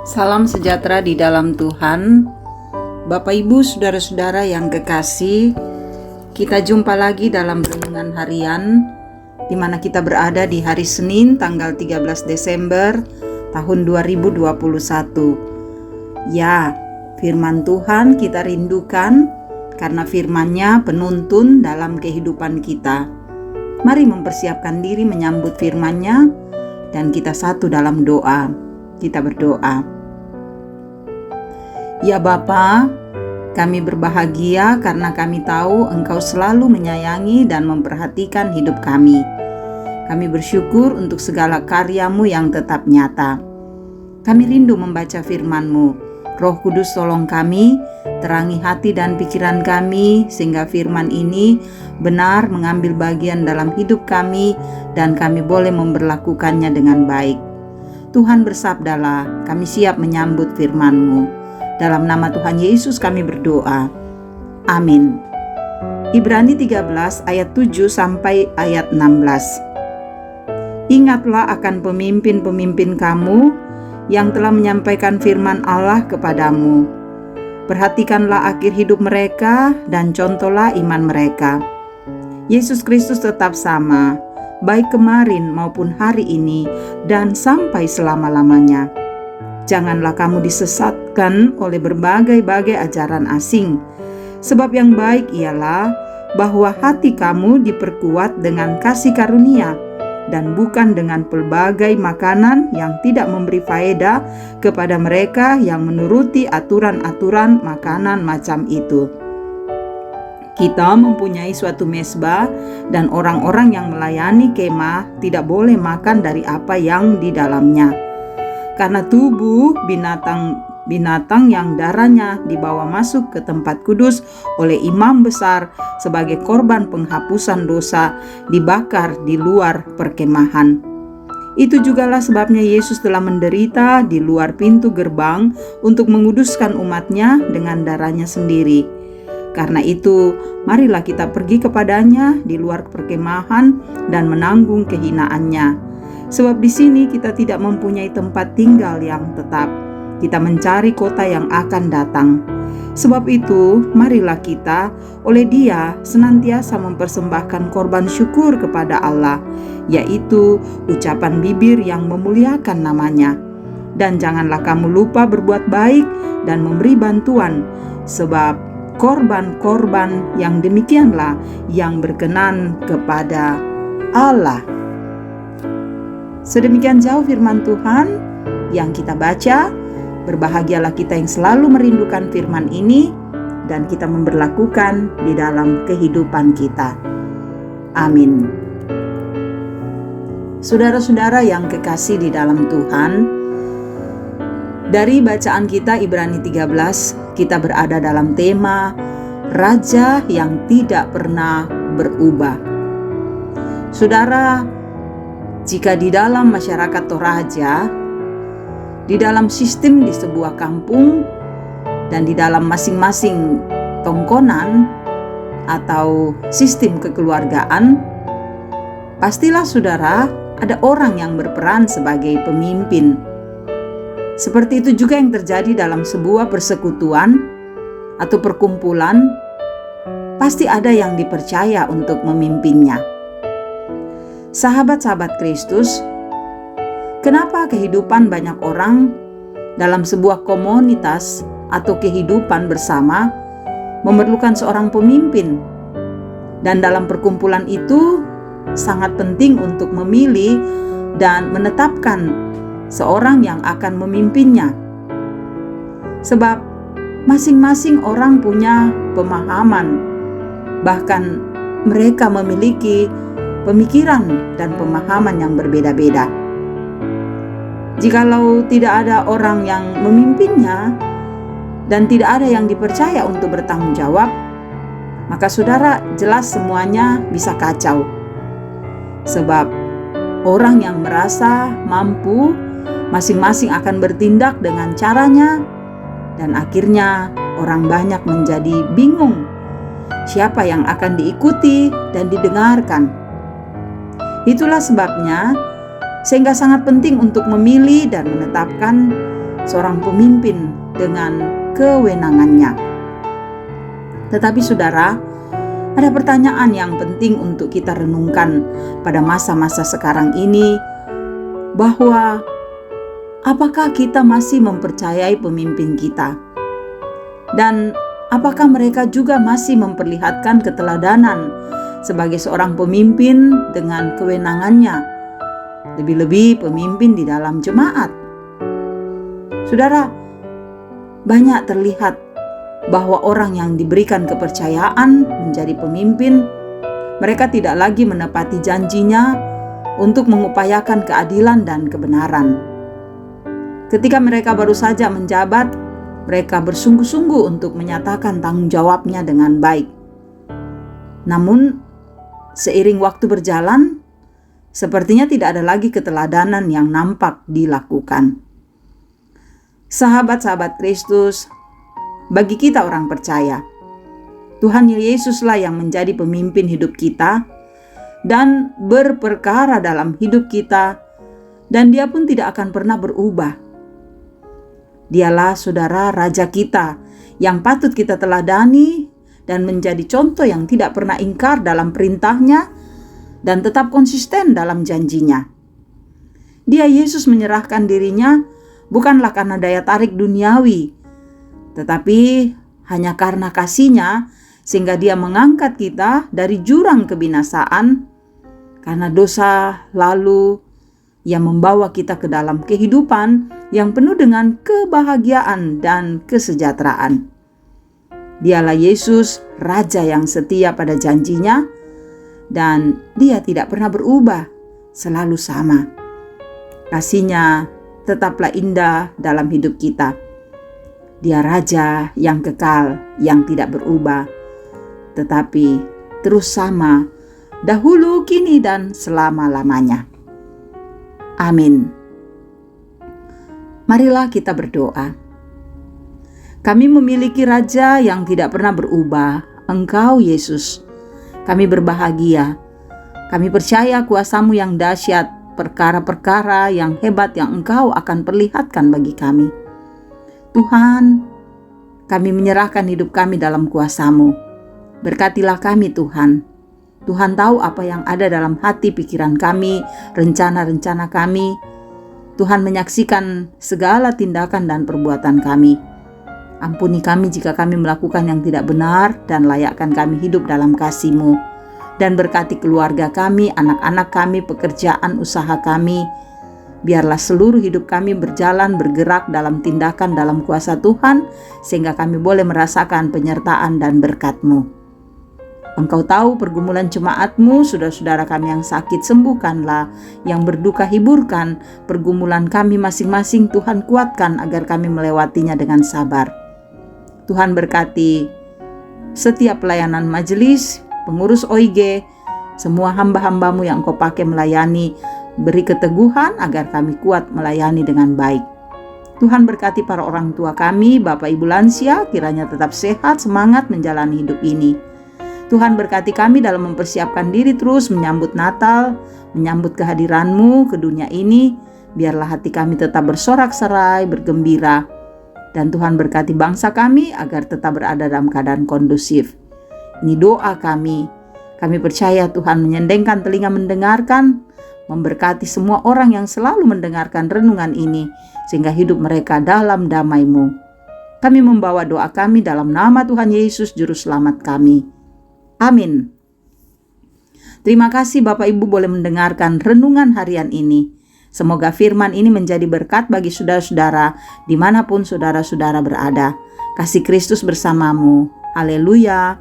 Salam sejahtera di dalam Tuhan. Bapak Ibu, saudara-saudara yang kekasih, kita jumpa lagi dalam renungan harian di mana kita berada di hari Senin tanggal 13 Desember tahun 2021. Ya, firman Tuhan kita rindukan karena firman-Nya penuntun dalam kehidupan kita. Mari mempersiapkan diri menyambut firman-Nya dan kita satu dalam doa. Kita berdoa. Ya Bapa, kami berbahagia karena kami tahu Engkau selalu menyayangi dan memperhatikan hidup kami. Kami bersyukur untuk segala karya-Mu yang tetap nyata. Kami rindu membaca firman-Mu. Roh Kudus tolong kami, terangi hati dan pikiran kami, sehingga firman ini benar mengambil bagian dalam hidup kami dan kami boleh memperlakukannya dengan baik. Tuhan bersabdalah, kami siap menyambut firman-Mu. Dalam nama Tuhan Yesus kami berdoa. Amin. Ibrani 13 ayat 7 sampai ayat 16. Ingatlah akan pemimpin-pemimpin kamu yang telah menyampaikan firman Allah kepadamu. Perhatikanlah akhir hidup mereka dan contohlah iman mereka. Yesus Kristus tetap sama, baik kemarin maupun hari ini dan sampai selama-lamanya. Janganlah kamu disesatkan oleh berbagai-bagai ajaran asing, sebab yang baik ialah bahwa hati kamu diperkuat dengan kasih karunia dan bukan dengan pelbagai makanan yang tidak memberi faedah kepada mereka yang menuruti aturan-aturan makanan macam itu. Kita mempunyai suatu mesbah dan orang-orang yang melayani kemah tidak boleh makan dari apa yang di dalamnya. Karena tubuh binatang yang darahnya dibawa masuk ke tempat kudus oleh imam besar sebagai korban penghapusan dosa dibakar di luar perkemahan. Itu jugalah sebabnya Yesus telah menderita di luar pintu gerbang untuk menguduskan umatnya dengan darahnya sendiri. Karena itu, marilah kita pergi kepadanya di luar perkemahan dan menanggung kehinaannya. Sebab di sini kita tidak mempunyai tempat tinggal yang tetap. Kita mencari kota yang akan datang. Sebab itu, marilah kita oleh Dia senantiasa mempersembahkan korban syukur kepada Allah, yaitu ucapan bibir yang memuliakan nama-Nya. Dan janganlah kamu lupa berbuat baik dan memberi bantuan, sebab korban-korban yang demikianlah yang berkenan kepada Allah. Sedemikian jauh firman Tuhan yang kita baca. Berbahagialah kita yang selalu merindukan firman ini dan kita memberlakukan di dalam kehidupan kita. Amin. Saudara-saudara yang kekasih di dalam Tuhan, dari bacaan kita Ibrani 13, kita berada dalam tema Raja yang tidak pernah berubah. Saudara, jika di dalam masyarakat Toraja, di dalam sistem di sebuah kampung, dan di dalam masing-masing tongkonan atau sistem kekeluargaan, pastilah saudara ada orang yang berperan sebagai pemimpin. Seperti itu juga yang terjadi dalam sebuah persekutuan atau perkumpulan, pasti ada yang dipercaya untuk memimpinnya. Sahabat-sahabat Kristus, kenapa kehidupan banyak orang dalam sebuah komunitas atau kehidupan bersama memerlukan seorang pemimpin? Dan dalam perkumpulan itu sangat penting untuk memilih dan menetapkan seorang yang akan memimpinnya. Sebab masing-masing orang punya pemahaman, bahkan mereka memiliki pemikiran dan pemahaman yang berbeda-beda. Jikalau tidak ada orang yang memimpinnya dan tidak ada yang dipercaya untuk bertanggung jawab, maka saudara jelas semuanya bisa kacau. Sebab orang yang merasa mampu masing-masing akan bertindak dengan caranya, dan akhirnya orang banyak menjadi bingung siapa yang akan diikuti dan didengarkan. Itulah sebabnya sehingga sangat penting untuk memilih dan menetapkan seorang pemimpin dengan kewenangannya. Tetapi saudara, ada pertanyaan yang penting untuk kita renungkan pada masa-masa sekarang ini, bahwa apakah kita masih mempercayai pemimpin kita? Dan apakah mereka juga masih memperlihatkan keteladanan sebagai seorang pemimpin dengan kewenangannya, lebih-lebih pemimpin di dalam jemaat? Saudara, banyak terlihat bahwa orang yang diberikan kepercayaan menjadi pemimpin, mereka tidak lagi menepati janjinya untuk mengupayakan keadilan dan kebenaran. Ketika mereka baru saja menjabat, mereka bersungguh-sungguh untuk menyatakan tanggung jawabnya dengan baik. Namun, seiring waktu berjalan, sepertinya tidak ada lagi keteladanan yang nampak dilakukan. Sahabat-sahabat Kristus, bagi kita orang percaya, Tuhan Yesuslah yang menjadi pemimpin hidup kita dan berperkara dalam hidup kita, dan Dia pun tidak akan pernah berubah. Dialah saudara Raja kita yang patut kita teladani dan menjadi contoh yang tidak pernah ingkar dalam perintahnya dan tetap konsisten dalam janjinya. Dia Yesus menyerahkan dirinya bukanlah karena daya tarik duniawi, tetapi hanya karena kasih-Nya, sehingga Dia mengangkat kita dari jurang kebinasaan karena dosa, lalu Ia membawa kita ke dalam kehidupan yang penuh dengan kebahagiaan dan kesejahteraan. Dialah Yesus, Raja yang setia pada janjinya, dan Dia tidak pernah berubah, selalu sama. Kasih-Nya tetaplah indah dalam hidup kita. Dia Raja yang kekal, yang tidak berubah, tetapi terus sama, dahulu, kini, dan selama-lamanya. Amin. Marilah kita berdoa. Kami memiliki Raja yang tidak pernah berubah, Engkau Yesus. Kami berbahagia. Kami percaya kuasa-Mu yang dahsyat, perkara-perkara yang hebat yang Engkau akan perlihatkan bagi kami. Tuhan, kami menyerahkan hidup kami dalam kuasa-Mu. Berkatilah kami Tuhan. Tuhan tahu apa yang ada dalam hati pikiran kami, rencana-rencana kami. Tuhan menyaksikan segala tindakan dan perbuatan kami. Ampuni kami jika kami melakukan yang tidak benar, dan layakkan kami hidup dalam kasih-Mu. Dan berkati keluarga kami, anak-anak kami, pekerjaan usaha kami. Biarlah seluruh hidup kami berjalan, bergerak dalam tindakan dalam kuasa Tuhan, sehingga kami boleh merasakan penyertaan dan berkat-Mu. Engkau tahu pergumulan jemaat-Mu, saudara-saudara kami yang sakit sembuhkanlah, yang berduka hiburkan, pergumulan kami masing-masing Tuhan kuatkan agar kami melewatinya dengan sabar. Tuhan berkati setiap pelayanan majelis, pengurus OIG, semua hamba-hamba-Mu yang Engkau pakai melayani, beri keteguhan agar kami kuat melayani dengan baik. Tuhan berkati para orang tua kami, Bapak Ibu lansia, kiranya tetap sehat, semangat menjalani hidup ini. Tuhan berkati kami dalam mempersiapkan diri terus menyambut Natal, menyambut kehadiran-Mu ke dunia ini. Biarlah hati kami tetap bersorak-sorai, bergembira. Dan Tuhan berkati bangsa kami agar tetap berada dalam keadaan kondusif. Ini doa kami. Kami percaya Tuhan menyendengkan telinga mendengarkan, memberkati semua orang yang selalu mendengarkan renungan ini, sehingga hidup mereka dalam damai-Mu. Kami membawa doa kami dalam nama Tuhan Yesus, Juru Selamat kami. Amin. Terima kasih Bapak Ibu boleh mendengarkan renungan harian ini. Semoga firman ini menjadi berkat bagi saudara-saudara dimanapun saudara-saudara berada. Kasih Kristus bersamamu. Haleluya.